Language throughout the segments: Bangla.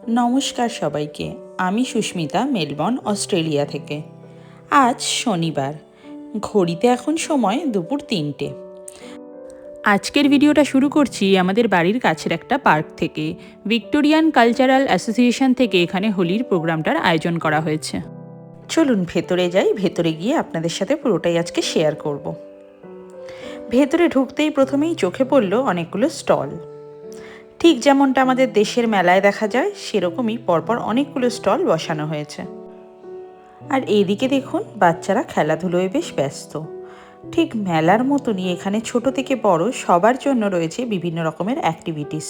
নমস্কার সবাইকে। আমি সুস্মিতা, মেলবর্ন, অস্ট্রেলিয়া থেকে। আজ শনিবার, ঘড়িতে এখন সময় দুপুর 3টে। আজকের ভিডিওটা শুরু করছি আমাদের বাড়ির কাছের একটা পার্ক থেকে। ভিক্টোরিয়ান কালচারাল অ্যাসোসিয়েশন থেকে এখানে হোলির প্রোগ্রামটার আয়োজন করা হয়েছে। চলুন ভেতরে যাই, ভেতরে গিয়ে আপনাদের সাথে পুরোটাই আজকে শেয়ার করব। ভেতরে ঢুকতেই প্রথমেই চোখে পড়ল অনেকগুলো স্টল। ঠিক যেমনটা আমাদের দেশের মেলায় দেখা যায় সেরকমই পরপর অনেকগুলো স্টল বসানো হয়েছে। আর এইদিকে দেখুন, বাচ্চারা খেলাধুলোয় বেশ ব্যস্ত। ঠিক মেলার মতনই এখানে ছোট থেকে বড় সবার জন্য রয়েছে বিভিন্ন রকমের অ্যাক্টিভিটিস।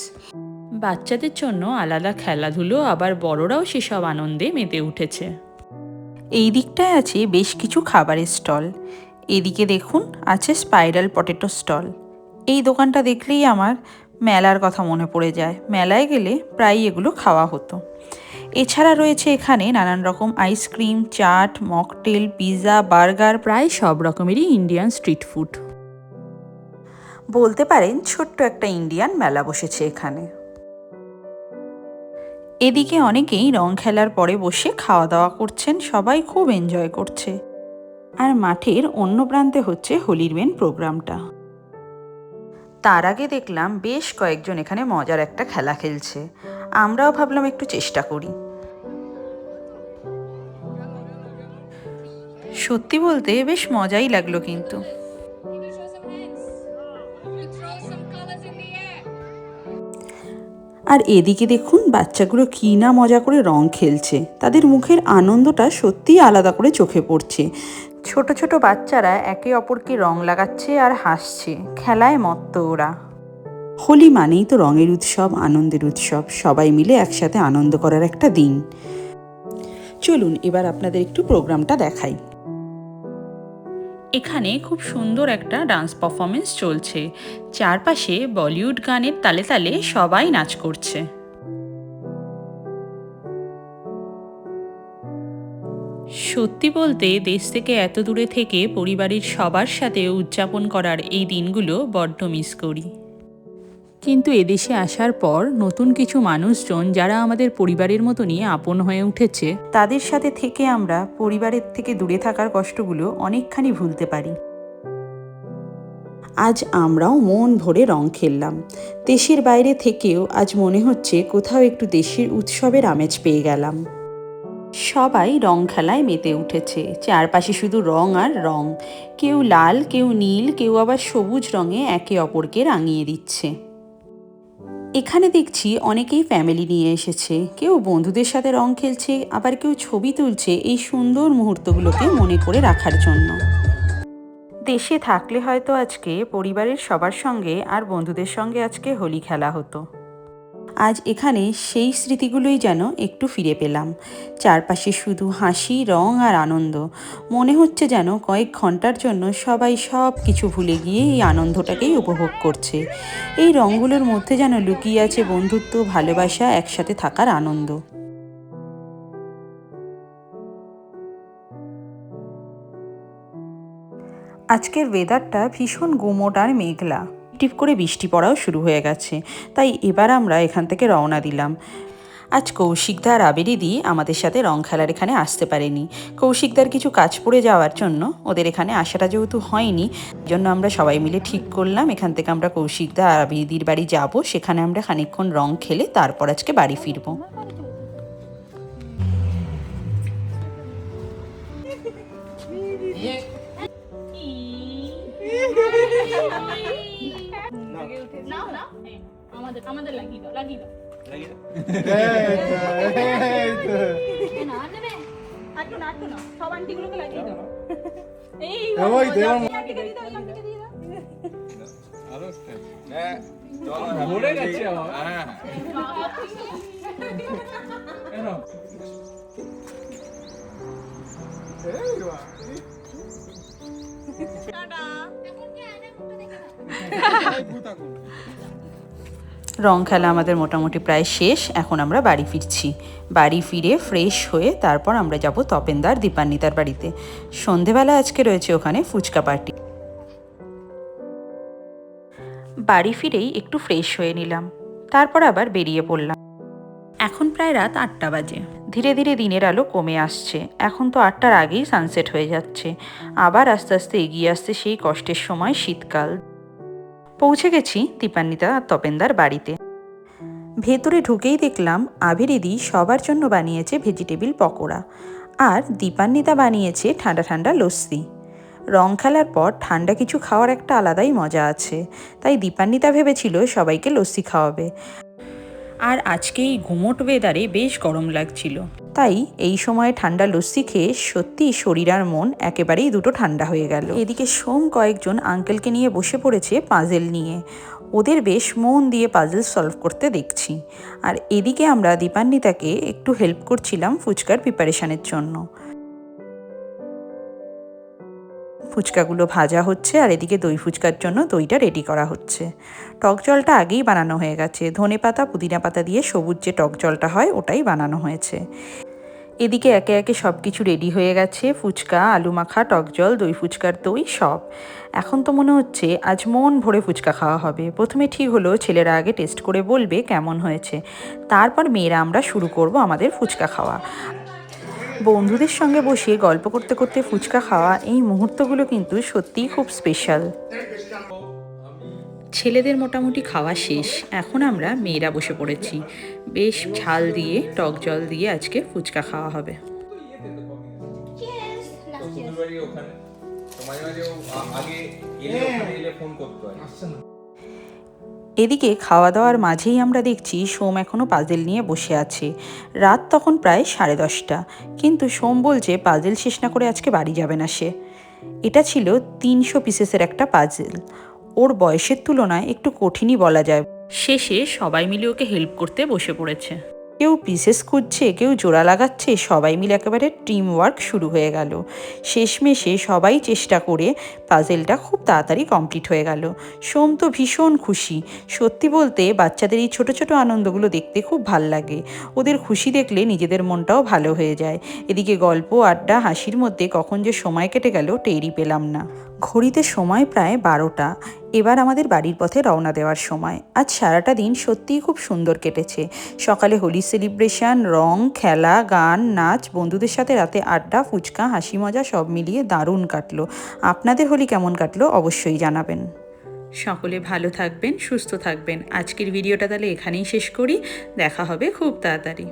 বাচ্চাদের জন্য আলাদা খেলাধুলো, আবার বড়রাও সেসব আনন্দে মেতে উঠেছে। এই দিকটায় আছে বেশ কিছু খাবারের স্টল। এদিকে দেখুন আছে স্পাইরাল পটেটো স্টল। এই দোকানটা দেখলেই আমার মেলার কথা মনে পড়ে যায়। মেলায় গেলে প্রায়ই এগুলো খাওয়া হতো। এছাড়া রয়েছে এখানে নানান রকম ice cream, chaat, mocktail, pizza, burger, প্রায় সব রকমেরই ইন্ডিয়ান স্ট্রিট ফুড। বলতে পারেন ছোট্ট একটা ইন্ডিয়ান মেলা বসেছে এখানে। এদিকে অনেকেই রং খেলার পরে বসে খাওয়া দাওয়া করছেন, সবাই খুব এনজয় করছে। আর মাঠের অন্য প্রান্তে হচ্ছে হোলির মেন প্রোগ্রামটা। তার আগে দেখলাম বেশ কয়েকজন এখানে মজার একটা খেলা খেলছে। আমরাও ভাবলাম একটু চেষ্টা করি। সত্যি বলতে বেশ মজাই লাগলো কিন্তু। আর এদিকে দেখুন বাচ্চাগুলো কী না মজা করে রং খেলছে। তাদের মুখের আনন্দটা সত্যিই আলাদা করে চোখে পড়ছে। ছোট ছোট বাচ্চারা একে অপরকে রং লাগাচ্ছে আর হাসছে, খেলায় মত্ত ওরা। হোলি মানেই তো রঙের উৎসব, আনন্দের উৎসব, সবাই মিলে একসাথে আনন্দ করার একটা দিন। চলুন এবার আপনাদের একটু প্রোগ্রামটা দেখাই। এখানে খুব সুন্দর একটা ডান্স পারফরমেন্স চলছে। চারপাশে বলিউড গানের তালে তালে সবাই নাচ করছে। সত্যি বলতে দেশ থেকে এত দূরে থেকে পরিবারের সবার সাথে উদযাপন করার এই দিনগুলো বড্ড মিস করি। কিন্তু এদেশে আসার পর নতুন কিছু মানুষজন যারা আমাদের পরিবারের মতনই আপন হয়ে উঠেছে, তাদের সাথে থেকে আমরা পরিবারের থেকে দূরে থাকার কষ্টগুলো অনেকখানি ভুলতে পারি। আজ আমরাও মন ভরে রং খেললাম। দেশের বাইরে থেকেও আজ মনে হচ্ছে কোথাও একটু দেশের উৎসবের আমেজ পেয়ে গেলাম। সবাই রং খেলায় মেতে উঠেছে। চারপাশে শুধু রং আর রং। কেউ লাল, কেউ নীল, কেউ আবার সবুজ রঙে একে অপরকে রাঙিয়ে দিচ্ছে। এখানে দেখছি অনেকেই ফ্যামিলি নিয়ে এসেছে। কেউ বন্ধুদের সাথে রং খেলছে, আবার কেউ ছবি তুলছে এই সুন্দর মুহূর্তগুলোকে মনে করে রাখার জন্য। দেশে থাকলে হয়তো আজকে পরিবারের সবার সঙ্গে আর বন্ধুদের সঙ্গে আজকে হোলি খেলা হতো। আজ এখানে সেই স্মৃতিগুলোই যেন একটু ফিরে পেলাম। চারপাশে শুধু হাসি, রং আর আনন্দ। মনে হচ্ছে যেন কয়েক ঘন্টার জন্য সবাই সব কিছু ভুলে গিয়ে এই আনন্দটাকেই উপভোগ করছে। এই রঙগুলোর মধ্যে যেন লুকিয়ে আছে বন্ধুত্ব, ভালোবাসা, একসাথে থাকার আনন্দ। আজকের ওয়েদারটা ভীষণ গুমোট আর মেঘলা। টিপ করে বৃষ্টি পড়াও শুরু হয়ে গেছে। তাই এবার আমরা এখান থেকে রওনা দিলাম। আজ কৌশিকদা আর আবিরিদি আমাদের সাথে রং খেলার এখানে আসতে পারেনি। কৌশিকদার কিছু কাজ পড়ে যাওয়ার জন্য ওদের এখানে আসাটা যেহেতু হয়নি, জন্য আমরা সবাই মিলে ঠিক করলাম এখান থেকে আমরা কৌশিকদা আর আবিরিদির বাড়ি যাব। সেখানে আমরা খানিকক্ষণ রং খেলে তারপর আজকে বাড়ি ফিরবো। আমাদের লাগিয়ে দাও, লাগিয়ে দাও। সব আন্টিগুলোকে লাগিয়ে দাও। এই আন্টিকে দিয়ে দাও, আন্টিকে দিয়ে দাও। ভরে গেছে আমার। হ্যাঁ কেন রং খেলা আমাদের মোটামুটি প্রায় শেষ। এখন আমরা বাড়ি ফিরছি। বাড়ি ফিরে ফ্রেশ হয়ে তারপর আমরা যাব তপেনদার দীপান্বিতার বাড়িতে। সন্ধেবেলা আজকে রয়েছে ওখানে ফুচকা পার্টি। বাড়ি ফিরেই একটু ফ্রেশ হয়ে নিলাম, তারপর আবার বেরিয়ে পড়লাম। এখন প্রায় রাত 8টা বাজে। ধীরে ধীরে দিনের আলো কমে আসছে। এখন তো 8টার আগেই সানসেট হয়ে যাচ্ছে। আবার আস্তে আস্তে এগিয়ে আসছে সেই কষ্টের সময় শীতকাল। পৌঁছে গেছি দীপান্বিতা আর তপেনদার বাড়িতে। ভেতরে ঢুকেই দেখলাম আবিরিদি সবার জন্য বানিয়েছে ভেজিটেবিল পকোড়া, আর দীপান্বিতা বানিয়েছে ঠান্ডা ঠান্ডা লস্যি। রং খেলার পর ঠান্ডা কিছু খাওয়ার একটা আলাদাই মজা আছে, তাই দীপান্বিতা ভেবেছিল সবাইকে লস্যি খাওয়াবে। আর আজকে এই গুমোট ওয়েদারে বেশ গরম লাগছিল, তাই এই সময় ঠান্ডা লস্যি খেয়ে সত্যি শরীর আর মন একেবারেই দুটো ঠান্ডা হয়ে গেল। এদিকে সোম কয়েকজন আঙ্কেলকে নিয়ে বসে পড়েছে পাজেল নিয়ে। ওদের বেশ মন দিয়ে পাজেল সলভ করতে দেখছি। আর এদিকে আমরা দীপান্বিতাকে একটু হেল্প করছিলাম ফুচকার প্রিপারেশনের জন্য। ফুচকাগুলো ভাজা হচ্ছে আর এদিকে দই ফুচকার জন্য দইটা রেডি করা হচ্ছে। টক জলটা আগেই বানানো হয়ে গেছে, ধনে পাতা পুদিনা পাতা দিয়ে সবুজ যে টক জলটা হয় ওটাই বানানো হয়েছে। এদিকে একে একে সব কিছু রেডি হয়ে গেছে, ফুচকা, আলু মাখা, টক জল, দই ফুচকার দই সব। এখন তো মনে হচ্ছে আজ মন ভরে ফুচকা খাওয়া হবে। প্রথমে ঠিক হলো ছেলেরা আগে টেস্ট করে বলবে কেমন হয়েছে, তারপর মেয়েরা আমরা শুরু করব আমাদের ফুচকা খাওয়া। বন্ধুদের সঙ্গে বসে গল্প করতে করতে ফুচকা খাওয়া এই মুহূর্তগুলো কিন্তু সত্যিই খুব স্পেশাল। ছেলেদের মোটামুটি খাওয়া শেষ, এখন আমরা মেয়েরা বসে পড়েছি। বেশ ঝাল দিয়ে টক জল দিয়ে আজকে ফুচকা খাওয়া হবে। শ্বশুরবাড়ি ওখানে তো মাঝে মাঝে আগে এলে ওখানে এলে ফোন করতে হয়। এদিকে খাওয়া দাওয়ার মাঝেই আমরা দেখছি সোম এখনও পাজেল নিয়ে বসে আছে। রাত তখন প্রায় 10:30, কিন্তু সোম বলছে পাজেল শেষ না করে আজকে বাড়ি যাবে না সে। এটা ছিল 300 পিসেসের একটা পাজেল। ওর বয়সের তুলনায় একটু কঠিনই বলা যায়। শেষে সবাই মিলে ওকে হেল্প করতে বসে পড়েছে। কেউ পিসেস খুঁজছে, কেউ জোড়া লাগাচ্ছে, সবাই মিলে একেবারে টিম ওয়ার্ক শুরু হয়ে গেল। শেষমেশে সবাই চেষ্টা করে পাজেলটা খুব তাড়াতাড়ি কমপ্লিট হয়ে গেল। সোম তো ভীষণ খুশি। সত্যি বলতে বাচ্চাদের এই ছোটো ছোটো আনন্দগুলো দেখতে খুব ভাল লাগে। ওদের খুশি দেখলে নিজেদের মনটাও ভালো হয়ে যায়। এদিকে গল্প আড্ডা হাসির মধ্যে কখন যে সময় কেটে গেল টেরই পেলাম না। ঘড়িতে সময় প্রায় 12টা। এবার আমাদের বাড়ির পথে রওনা দেওয়ার সময়। আজ সারাটা দিন সত্যিই খুব সুন্দর কেটেছে। সকালে হোলি সেলিব্রেশন, রং খেলা, গান নাচ, বন্ধুদের সাথে রাতে আড্ডা, ফুচকা, হাসি মজা সব মিলিয়ে দারুণ কাটলো। আপনাদের হোলি কেমন কাটলো অবশ্যই জানাবেন। সকলে ভালো থাকবেন, সুস্থ থাকবেন। আজকের ভিডিওটা তাহলে এখানেই শেষ করি। দেখা হবে খুব তাড়াতাড়ি।